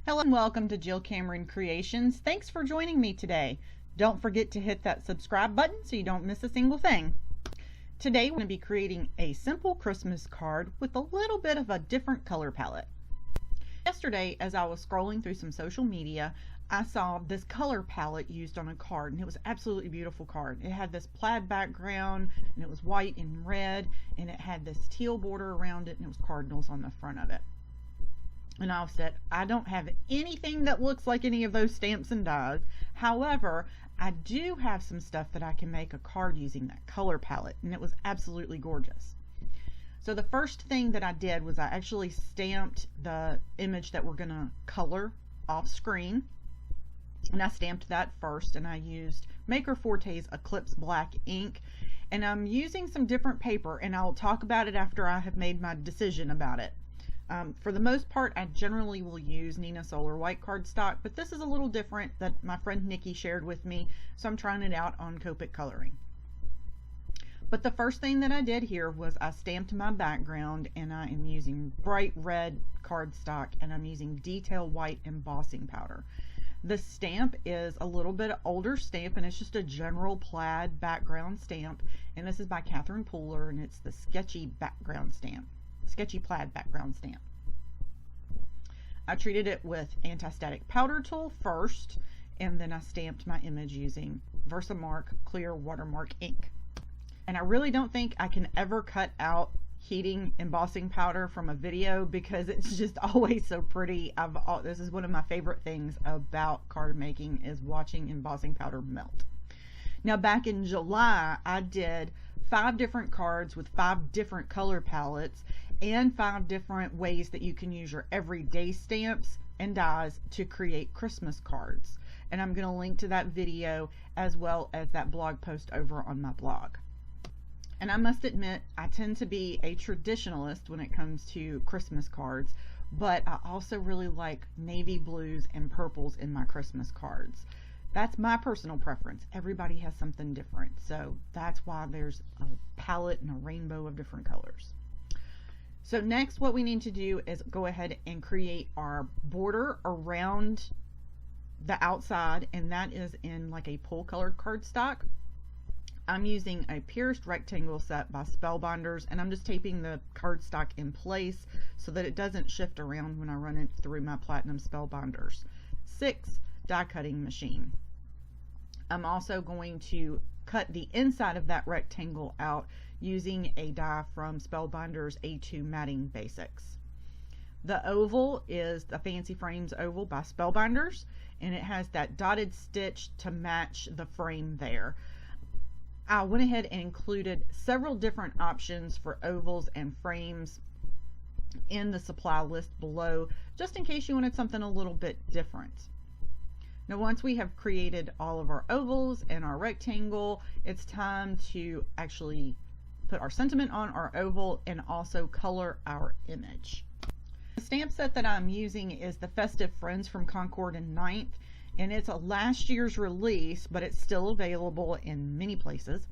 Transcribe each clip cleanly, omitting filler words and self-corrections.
Hello and welcome to Jill Cameron Creations. Thanks for joining me today. Don't forget to hit that subscribe button so you don't miss a single thing. Today we're going to be creating a simple Christmas card with a little bit of a different color palette. Yesterday, as I was scrolling through some social media, I saw this color palette used on a card, and it was an absolutely beautiful card. It had this plaid background, and it was white and red, and it had this teal border around it, and it was cardinals on the front of it. And I said, I don't have anything that looks like any of those stamps and dies. However, I do have some stuff that I can make a card using that color palette, and it was absolutely gorgeous. So the first thing that I did was I actually stamped the image that we're going to color off screen. And I stamped that first, and I used Maker Forte's Eclipse Black ink. And I'm using some different paper, and I'll talk about it after I have made my decision about it. For the most part, I generally will use Nina Solar white cardstock, but this is a little different that my friend Nikki shared with me, so I'm trying it out on Copic coloring. But the first thing that I did here was I stamped my background, and I am using bright red cardstock, and I'm using detail white embossing powder. The stamp is a little bit older stamp, and it's just a general plaid background stamp, and this is by Catherine Pooler, and it's the sketchy plaid background stamp. I treated it with anti-static powder tool first, and then I stamped my image using Versamark clear watermark ink. And I really don't think I can ever cut out heating embossing powder from a video because it's just always so pretty. This is one of my favorite things about card making, is watching embossing powder melt. Now back in July, I did 5 different cards with 5 different color palettes and 5 different ways that you can use your everyday stamps and dies to create Christmas cards. And I'm going to link to that video as well as that blog post over on my blog. And I must admit, I tend to be a traditionalist when it comes to Christmas cards, but I also really like navy blues and purples in my Christmas cards. That's my personal preference. Everybody has something different, so that's why there's a palette and a rainbow of different colors. So next, what we need to do is go ahead and create our border around the outside, and that is in like a pull colored cardstock. I'm using a pierced rectangle set by Spellbinders, and I'm just taping the cardstock in place so that it doesn't shift around when I run it through my Platinum Spellbinders 6 die cutting machine. I'm also going to cut the inside of that rectangle out using a die from Spellbinders A2 Matting Basics. The oval is the Fancy Frames oval by Spellbinders, and it has that dotted stitch to match the frame there. I went ahead and included several different options for ovals and frames in the supply list below, just in case you wanted something a little bit different. Now once we have created all of our ovals and our rectangle, it's time to actually put our sentiment on our oval and also color our image. The stamp set that I'm using is the Festive Friends from Concord and 9th, and it's a last year's release, but it's still available in many places.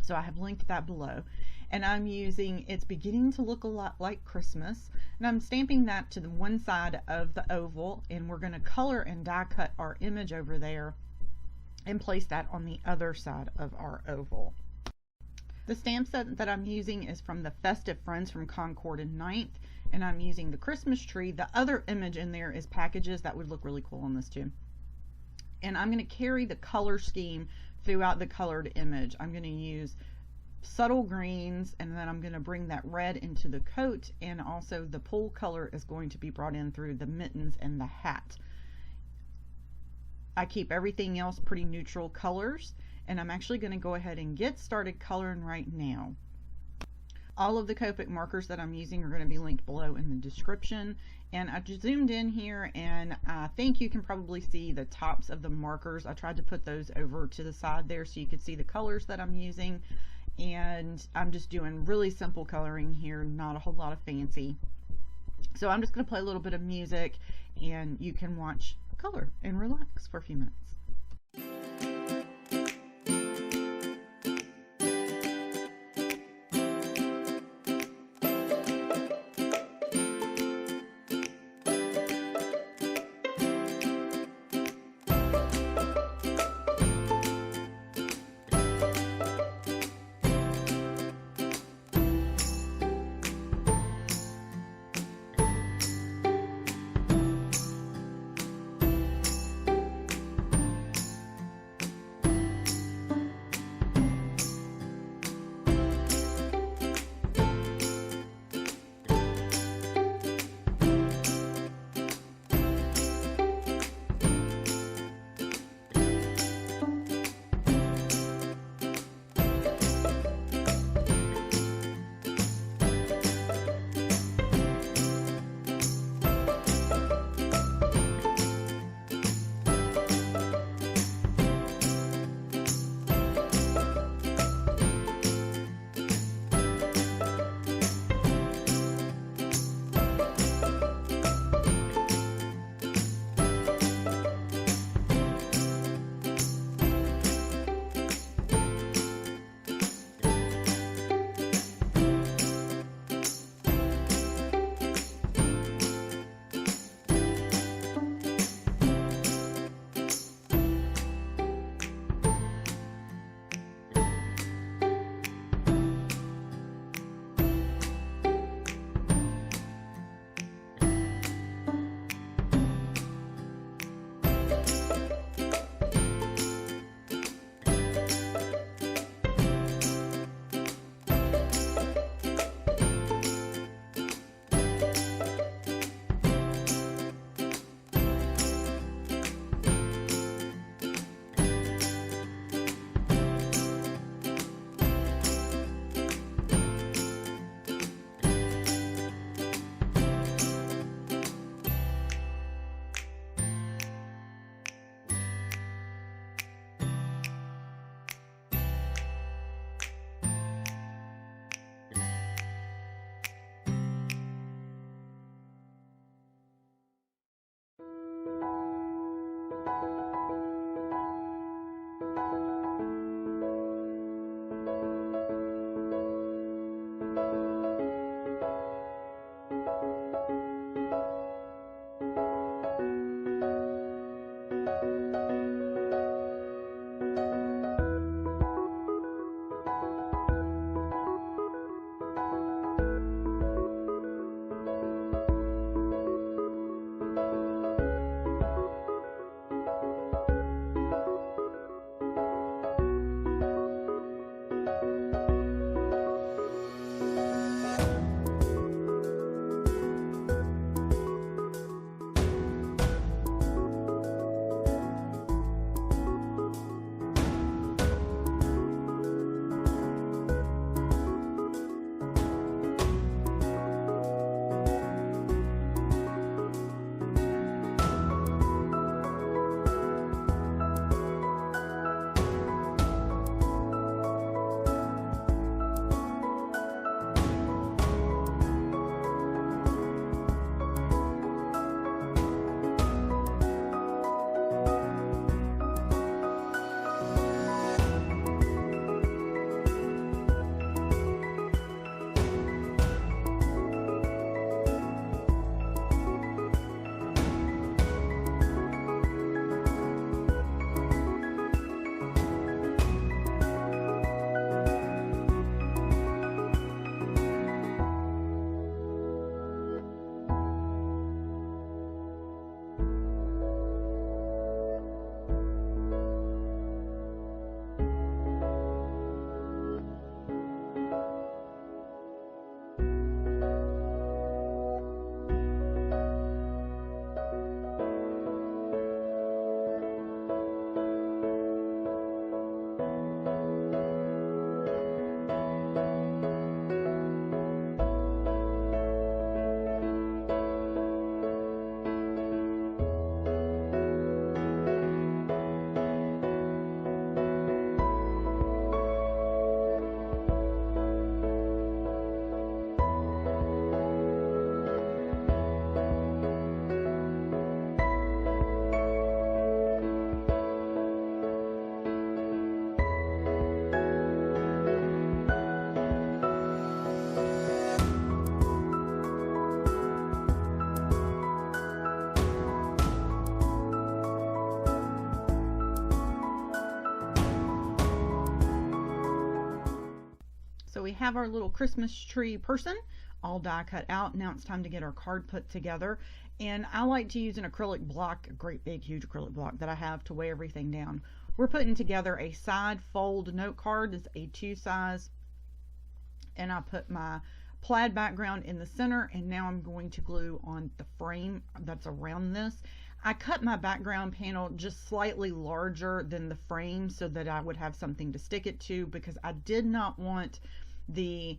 So I have linked that below. And I'm using It's Beginning to Look a Lot Like Christmas, and I'm stamping that to the one side of the oval, and we're going to color and die cut our image over there and place that on the other side of our oval. The stamp set that I'm using is from the Festive Friends from Concord and 9th, and I'm using the Christmas tree. The other image in there is packages. That would look really cool on this too. And I'm going to carry the color scheme throughout the colored image. I'm going to use subtle greens, and then I'm going to bring that red into the coat, and also the pull color is going to be brought in through the mittens and the hat. I keep everything else pretty neutral colors, and I'm actually going to go ahead and get started coloring right now. All of the Copic markers that I'm using are going to be linked below in the description, and I just zoomed in here, and I think you can probably see the tops of the markers. I tried to put those over to the side there so you could see the colors that I'm using, and I'm just doing really simple coloring here, not a whole lot of fancy. So I'm just going to play a little bit of music, and you can watch color and relax for a few minutes. have our little Christmas tree person all die cut out. Now it's time to get our card put together. And I like to use an acrylic block, a great big huge acrylic block that I have to weigh everything down. We're putting together a side fold note card. It's a 2 size. And I put my plaid background in the center, and now I'm going to glue on the frame that's around this. I cut my background panel just slightly larger than the frame so that I would have something to stick it to, because I did not want the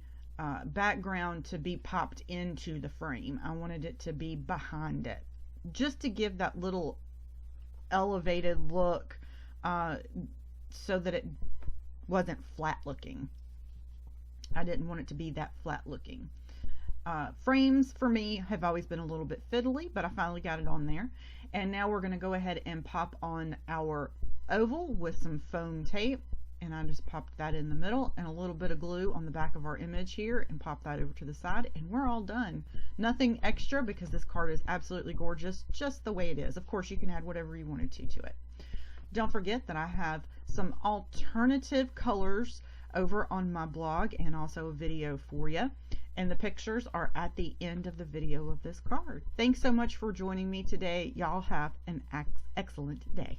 background to be popped into the frame. I wanted it to be behind it, just to give that little elevated look, so that it wasn't flat looking. I didn't want it to be that flat looking. Frames for me have always been a little bit fiddly, but I finally got it on there. And now we're going to go ahead and pop on our oval with some foam tape. And I just popped that in the middle and a little bit of glue on the back of our image here, and pop that over to the side, and we're all done. Nothing extra, because this card is absolutely gorgeous just the way it is. Of course, you can add whatever you wanted to it. Don't forget that I have some alternative colors over on my blog, and also a video for you, and the pictures are at the end of the video of this card. Thanks so much for joining me today. Y'all have an excellent day.